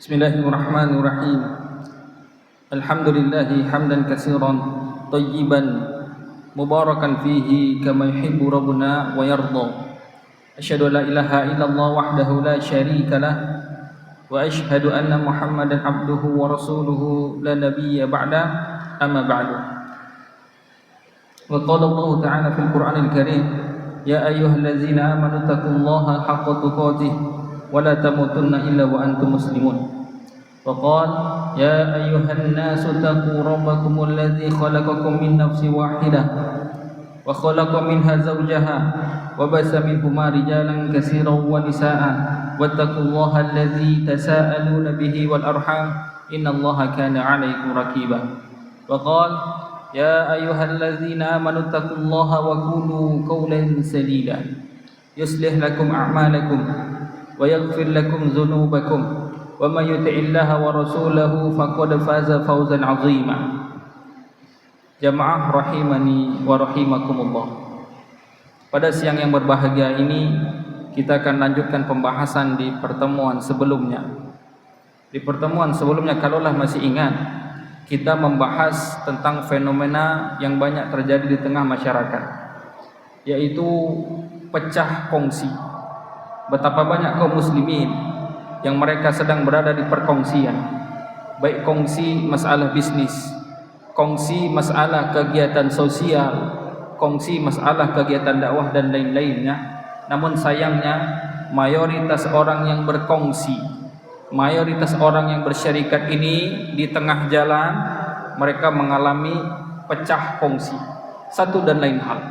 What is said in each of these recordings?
Bismillahirrahmanirrahim. Alhamdulillahi hamdan katsiran tayyiban mubarakan fihi kama yuhibbu rabbuna wa yarda. Asyhadu an la ilaha illallah wahdahu la syarika lah wa asyhadu anna Muhammadan abduhu wa rasuluhu la nabiyya ba'da, amma ba'du. Wa qala Allah ta'ala fil Qur'anil Karim, ya ayyuhallazina amanu taqullaha haqqa tuqatih wa la tamutunna illa wa antum muslimun. وقال يا أيها الناس اتقوا ربكم الذي خلقكم من نفس واحدة وخلق منها زوجها وبث منهما رجالا كثيرا ونساء واتقوا الله الذي تساءلون به والأرحام إن الله كان عليكم رقيبا. وقال يا أيها الذين آمنوا اتقوا الله وقولوا قولا سديدا يصلح لكم أعمالكم ويغفر لكم ذنوبكم وَمَن يُطِعِ اللَّهَ وَرَسُولَهُ فَقَدْ فَازَ فَوْزًا عَظِيمًا. Jamaah rahimani wa rahimakumullah. Pada siang yang berbahagia ini kita akan lanjutkan pembahasan di pertemuan sebelumnya. Di pertemuan sebelumnya, kalaulah masih ingat, kita membahas tentang fenomena yang banyak terjadi di tengah masyarakat, yaitu pecah kongsi. Betapa banyak kaum muslimin yang mereka sedang berada di perkongsian, baik kongsi masalah bisnis, kongsi masalah kegiatan sosial, kongsi masalah kegiatan dakwah dan lain-lainnya. Namun sayangnya mayoritas orang yang berkongsi, mayoritas orang yang bersyarikat ini di tengah jalan mereka mengalami pecah kongsi satu dan lain hal,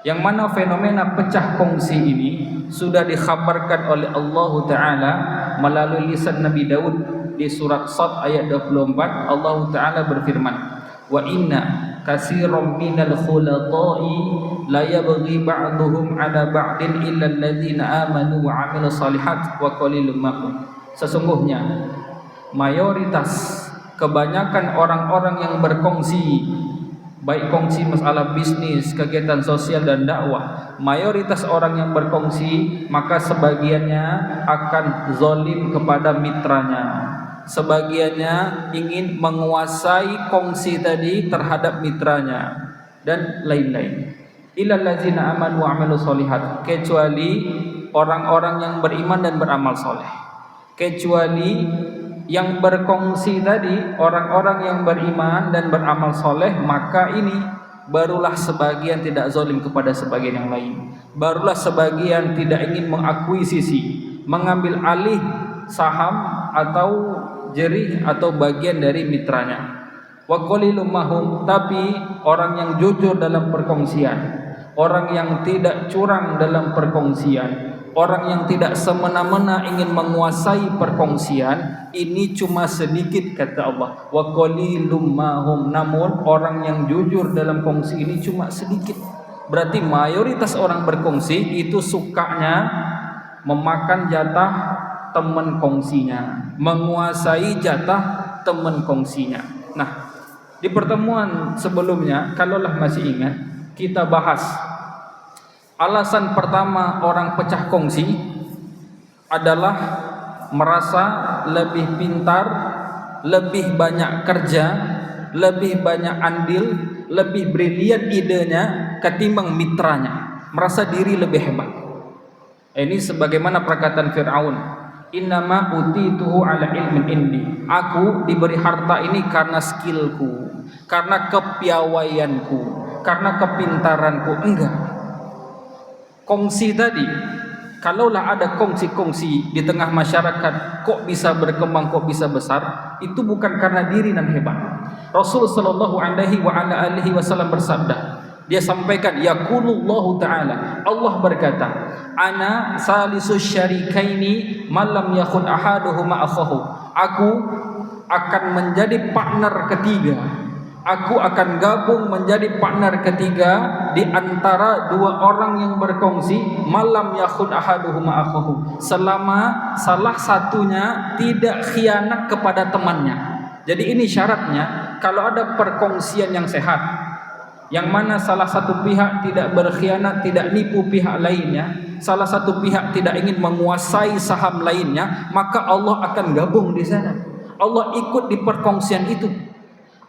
yang mana fenomena pecah kongsi ini sudah dikhabarkan oleh Allah Ta'ala melalui lisan Nabi Daud di surat Sad ayat 24. Allah Ta'ala berfirman, wa inna katsiran minal khulata'i la yabghi ba'duhum 'ala ba'din illa alladziina amanu wa 'amilus shalihat wa qalilum mahum. Sesungguhnya mayoritas, kebanyakan orang-orang yang berkongsi, baik kongsi masalah bisnis, kegiatan sosial dan dakwah, mayoritas orang yang berkongsi maka sebagiannya akan zalim kepada mitranya, sebagiannya ingin menguasai kongsi tadi terhadap mitranya dan lain-lain. Illal ladzina amanu wa 'amilus shalihat, kecuali orang-orang yang beriman dan beramal soleh. Kecuali yang berkongsi tadi, orang-orang yang beriman dan beramal soleh, maka ini barulah sebagian tidak zalim kepada sebagian yang lain. Barulah sebagian tidak ingin mengakuisisi, mengambil alih saham atau jerih atau bagian dari mitranya. Wa qalilum mahum, tapi orang yang jujur dalam perkongsian, orang yang tidak curang dalam perkongsian, orang yang tidak semena-mena ingin menguasai perkongsian, ini cuma sedikit, kata Allah. Wa qalilum mahum, namun orang yang jujur dalam kongsi ini cuma sedikit. Berarti mayoritas orang berkongsi itu sukanya memakan jatah teman kongsinya, menguasai jatah teman kongsinya. Nah, di pertemuan sebelumnya, kalaulah masih ingat, kita bahas alasan pertama orang pecah kongsi adalah merasa lebih pintar, lebih banyak kerja, lebih banyak andil, lebih brilian idenya ketimbang mitranya, merasa diri lebih hebat. Ini sebagaimana perkataan Fir'aun, innama utituhu ala ilmin indi, aku diberi harta ini karena skillku, karena kepiawaianku, karena kepintaranku. Enggak. Kongsi tadi, kalaulah ada kongsi-kongsi di tengah masyarakat kok bisa berkembang, kok bisa besar, itu bukan karena diri dan hebat. Rasul sallallahu alaihi wasallam bersabda, dia sampaikan, yaqulullahu ta'ala, Allah berkata, ana salisus syarikaini malam yakhud ahaduhuma akhahu, aku akan menjadi partner ketiga, aku akan gabung menjadi partner ketiga di antara dua orang yang berkongsi, malam yakhud ahaduhuma akhahu, selama salah satunya tidak khianat kepada temannya. Jadi ini syaratnya, kalau ada perkongsian yang sehat, yang mana salah satu pihak tidak berkhianat, tidak nipu pihak lainnya, salah satu pihak tidak ingin menguasai saham lainnya, maka Allah akan gabung di sana. Allah ikut di perkongsian itu.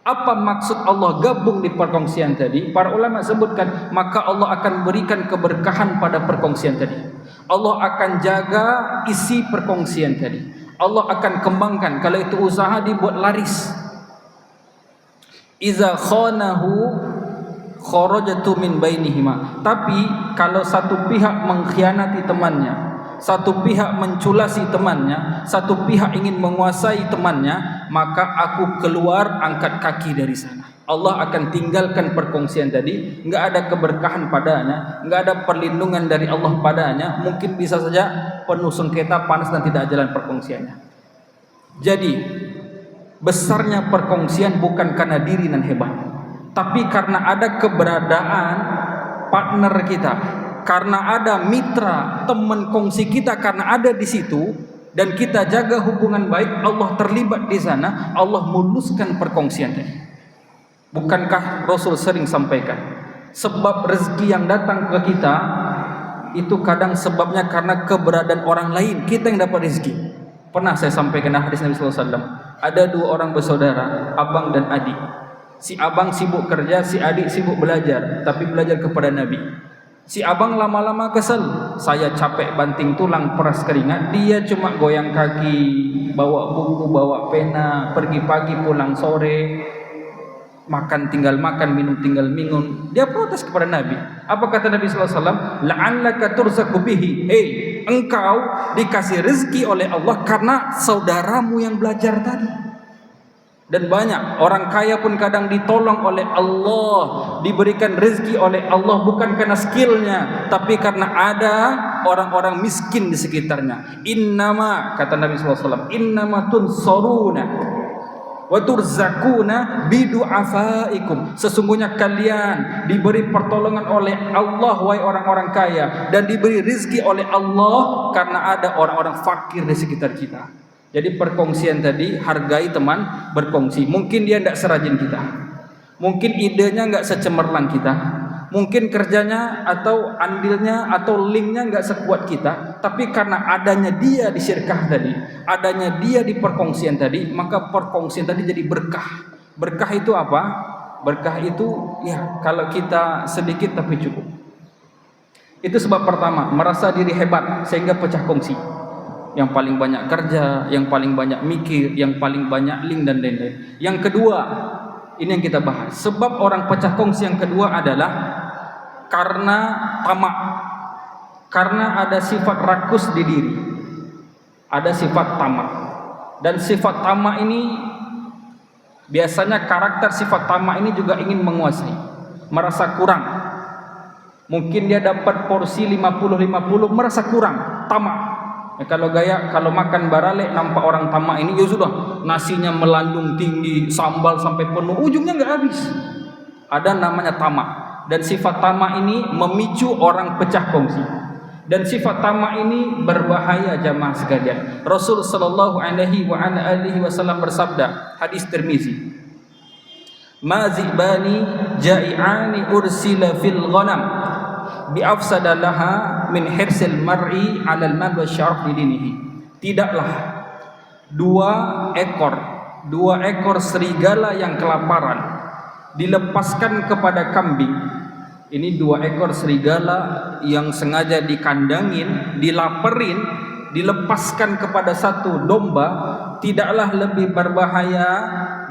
Apa maksud Allah gabung di perkongsian tadi? Para ulama sebutkan, maka Allah akan berikan keberkahan pada perkongsian tadi. Allah akan jaga isi perkongsian tadi. Allah akan kembangkan. Kalau itu usaha, dibuat laris. Iza khanahu kharajatu min bainihima. Tapi kalau satu pihak mengkhianati temannya, satu pihak menculasi temannya, satu pihak ingin menguasai temannya, maka aku keluar angkat kaki dari sana. Allah akan tinggalkan perkongsian tadi, enggak ada keberkahan padanya, enggak ada perlindungan dari Allah padanya, mungkin bisa saja penuh sengketa, panas dan tidak jalan perkongsiannya. Jadi besarnya perkongsian bukan karena diri dan hebat, tapi karena ada keberadaan partner kita, karena ada mitra, teman kongsi kita, karena ada di situ dan kita jaga hubungan baik, Allah terlibat di sana, Allah muluskan perkongsian tadi. Bukankah Rasul sering sampaikan, sebab rezeki yang datang ke kita itu kadang sebabnya karena keberadaan orang lain, kita yang dapat rezeki. Pernah saya sampaikan hadis Nabi SAW, ada dua orang bersaudara, abang dan adik. Si abang sibuk kerja, si adik sibuk belajar, tapi belajar kepada Nabi. Si abang lama-lama kesel, saya capek banting tulang peras keringat, dia cuma goyang kaki, bawa buku, bawa pena, pergi pagi pulang sore, makan tinggal makan, minum tinggal minum. Dia protes kepada Nabi. Apa kata Nabi SAW? La'allaka turzaku bihi. Engkau dikasih rezeki oleh Allah karena saudaramu yang belajar tadi. Dan banyak orang kaya pun kadang ditolong oleh Allah, diberikan rezeki oleh Allah bukan karena skillnya, tapi karena ada orang-orang miskin di sekitarnya. Innama, kata Nabi SAW, innama tunsoruna wa turzakuna bidu'afaikum. Sesungguhnya kalian diberi pertolongan oleh Allah, wahai orang-orang kaya, dan diberi rezeki oleh Allah karena ada orang-orang fakir di sekitar kita. Jadi perkongsian tadi, hargai teman berkongsi. Mungkin dia tidak serajin kita, mungkin idenya nggak secemerlang kita, mungkin kerjanya atau andilnya atau linknya nggak sekuat kita, tapi karena adanya dia di syirkah tadi, adanya dia di perkongsian tadi, maka perkongsian tadi jadi berkah. Berkah itu apa? Berkah itu ya kalau kita sedikit tapi cukup. Itu sebab pertama, merasa diri hebat sehingga pecah kongsi. Yang paling banyak kerja, yang paling banyak mikir, yang paling banyak link dan lain-lain. Yang kedua, ini yang kita bahas. Sebab orang pecah kongsi yang kedua adalah karena tamak, karena ada sifat rakus di diri, ada sifat tamak. Dan sifat tamak ini biasanya karakter sifat tamak ini juga ingin menguasai, merasa kurang. Mungkin dia dapat porsi 50-50, merasa kurang, tamak. Ya, kalau makan barale nampak orang tamak ini, ya sudah, nasinya melandung tinggi, sambal sampai penuh, ujungnya nggak habis. Ada namanya tamak. Dan sifat tamak ini memicu orang pecah kongsi. Dan sifat tamak ini berbahaya jamaah sekalian. Rasul sallallahu alaihi wasallam bersabda, hadis Tirmizi, "Ma zibani ja'i'ani ursila fil ghanam bi'afsada laha min hirsil mar'i 'alal mal wa syaraf lidinihi." Tidaklah dua ekor serigala yang kelaparan dilepaskan kepada kambing. Ini dua ekor serigala yang sengaja dikandangin, dilaperin, dilepaskan kepada satu domba, tidaklah lebih berbahaya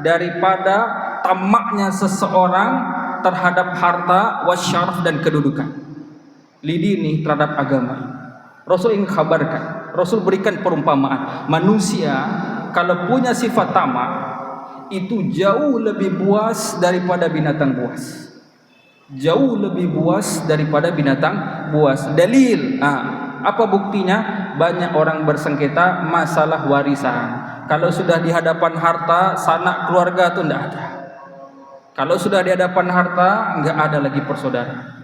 daripada tamaknya seseorang terhadap harta, wasyaraf dan kedudukan. Lidini terhadap agama ini. Rasul ingin kabarkan, Rasul berikan perumpamaan. Manusia kalau punya sifat tamak itu jauh lebih buas daripada binatang buas. Jauh lebih buas daripada binatang buas. Dalil, apa buktinya? Banyak orang bersengketa masalah warisan. Kalau sudah di hadapan harta, sanak keluarga itu tidak ada. Kalau sudah di hadapan harta, enggak ada lagi persaudaraan.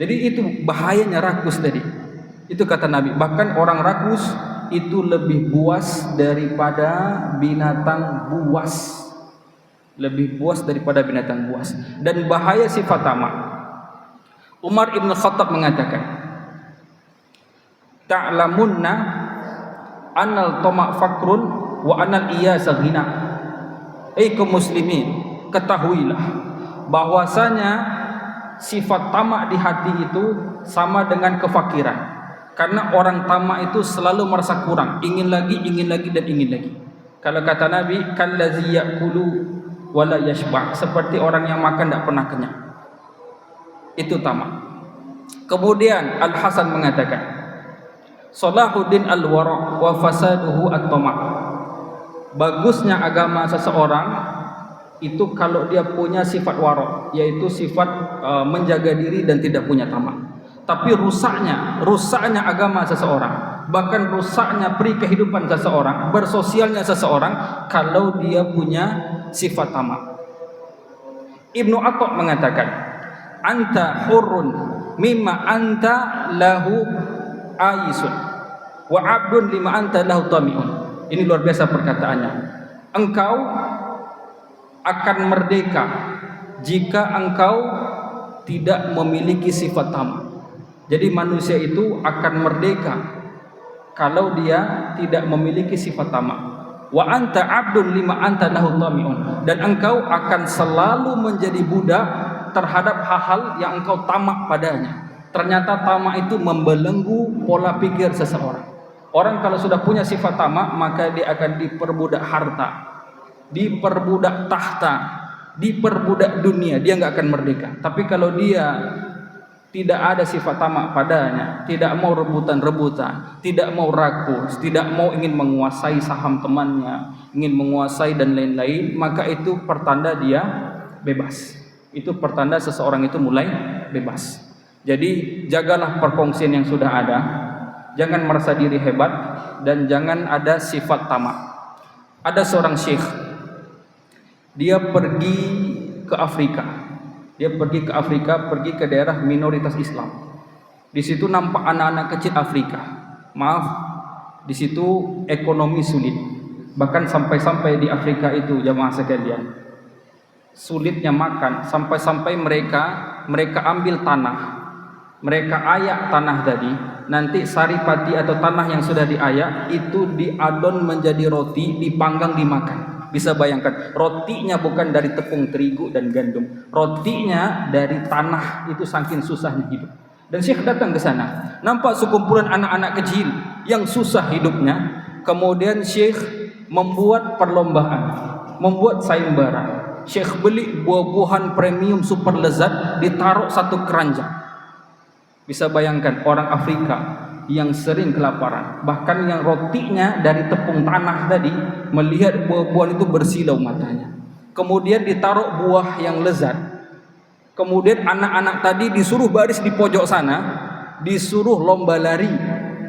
Jadi itu bahayanya rakus tadi. Itu kata Nabi, bahkan orang rakus itu lebih buas daripada binatang buas. lebih buas daripada binatang buas. Dan bahaya sifat tamak. Umar ibn Khattab mengatakan, ta'lamunna annal tamak fakrun wa annal iyasa ghina. Kaum muslimin, ketahuilah bahwasanya sifat tamak di hati itu sama dengan kefakiran. Karena orang tamak itu selalu merasa kurang, ingin lagi dan ingin lagi. Kalau kata Nabi, kallazi ya'kulu wa la yashba', seperti orang yang makan tidak pernah kenyang. Itu tamak. Kemudian Al Hasan mengatakan, Salahuddin al-wara' wa fasaduhu at-tamak. Bagusnya agama seseorang itu kalau dia punya sifat wara', yaitu sifat menjaga diri dan tidak punya tamak. Tapi rusaknya agama seseorang, bahkan rusaknya peri kehidupan seseorang, bersosialnya seseorang kalau dia punya sifat tamak. Ibnu Atha mengatakan, anta hurrun mimma anta lahu aisun wa abdun lima anta lahu tamiun. Ini luar biasa perkataannya. Engkau akan merdeka jika engkau tidak memiliki sifat tamak. Jadi manusia itu akan merdeka kalau dia tidak memiliki sifat tamak. Wa anta abdun lima anta lahu tamiun. Dan engkau akan selalu menjadi budak terhadap hal-hal yang engkau tamak padanya. Ternyata tamak itu membelenggu pola pikir seseorang. Orang kalau sudah punya sifat tamak, maka dia akan diperbudak harta, diperbudak tahta, diperbudak dunia. Dia nggak akan merdeka. Tapi kalau dia tidak ada sifat tamak padanya, tidak mau rebutan-rebutan, tidak mau rakus, tidak mau ingin menguasai saham temannya, ingin menguasai dan lain-lain, maka itu pertanda dia bebas. Itu pertanda seseorang itu mulai bebas. Jadi jagalah perkongsian yang sudah ada, jangan merasa diri hebat, dan jangan ada sifat tamak. Ada seorang syekh, dia pergi ke Afrika. Dia pergi ke daerah minoritas Islam. Di situ nampak anak-anak kecil Afrika. Maaf, di situ ekonomi sulit. Bahkan sampai-sampai di Afrika itu jamaah sekalian, sulitnya makan, sampai-sampai mereka ambil tanah. Mereka ayak tanah tadi, nanti saripati atau tanah yang sudah diayak itu diadon menjadi roti, dipanggang, dimakan. Bisa bayangkan, rotinya bukan dari tepung terigu dan gandum, rotinya dari tanah. Itu saking susahnya hidup. Dan Syekh datang ke sana, nampak sekumpulan anak-anak kecil yang susah hidupnya. Kemudian Syekh membuat perlombaan, membuat sayembara. Syekh beli buah-buahan premium super lezat, ditaruh satu keranjang. Bisa bayangkan orang Afrika yang sering kelaparan, bahkan yang rotinya dari tepung tanah tadi, melihat buah-buahan itu bersilau matanya. Kemudian ditaruh buah yang lezat. Kemudian anak-anak tadi disuruh baris di pojok sana, disuruh lomba lari.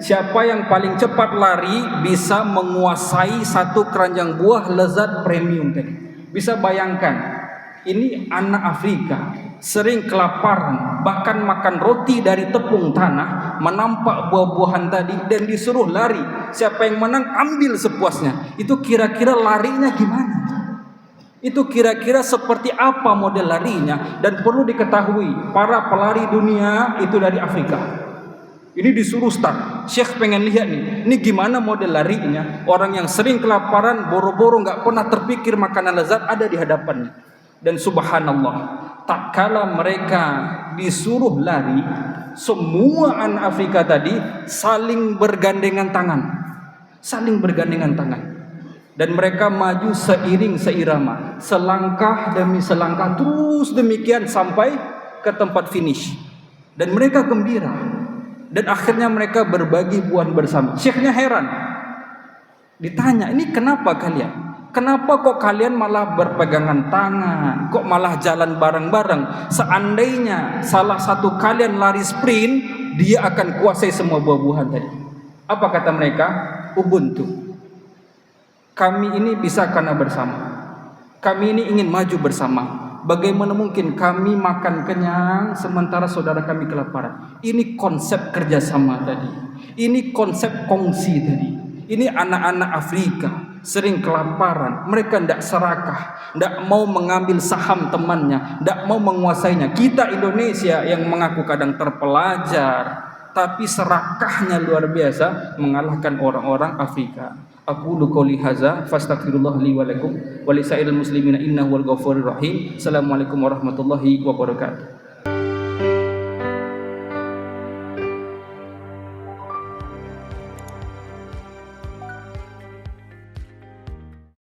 Siapa yang paling cepat lari bisa menguasai satu keranjang buah lezat premium tadi. Bisa bayangkan, ini anak Afrika sering kelaparan, bahkan makan roti dari tepung tanah, menampak buah-buahan tadi dan disuruh lari. Siapa yang menang ambil sepuasnya. Itu kira-kira larinya gimana? Itu kira-kira seperti apa model larinya? Dan perlu diketahui, para pelari dunia itu dari Afrika. Ini disuruh start. Syekh pengen lihat nih, ini gimana model larinya. Orang yang sering kelaparan, boro-boro nggak pernah terpikir makanan lezat ada di hadapannya. Dan subhanallah, tak kala mereka disuruh lari, semua anak Afrika tadi saling bergandengan tangan. Dan mereka maju seiring seirama, selangkah demi selangkah, terus demikian sampai ke tempat finish. Dan mereka gembira. Dan akhirnya mereka berbagi buah bersama. Syekhnya heran. Ditanya, ini kenapa kalian? Kenapa kok kalian malah berpegangan tangan? Kok malah jalan bareng-bareng? Seandainya salah satu kalian lari sprint, dia akan kuasai semua buah-buahan tadi. Apa kata mereka? Ubuntu. Kami ini bisa karena bersama. Kami ini ingin maju bersama. Bagaimana mungkin kami makan kenyang sementara saudara kami kelaparan? Ini konsep kerjasama tadi. Ini konsep kongsi tadi. Ini anak-anak Afrika sering kelaparan, mereka tidak serakah, tidak mau mengambil saham temannya, tidak mau menguasainya. Kita Indonesia yang mengaku kadang terpelajar, tapi serakahnya luar biasa mengalahkan orang-orang Afrika. Aku qouli hadza fastaghfirullah li wa lakum wa lisairil muslimina innahu wal ghafurur rahim. Assalamualaikum warahmatullahi wabarakatuh.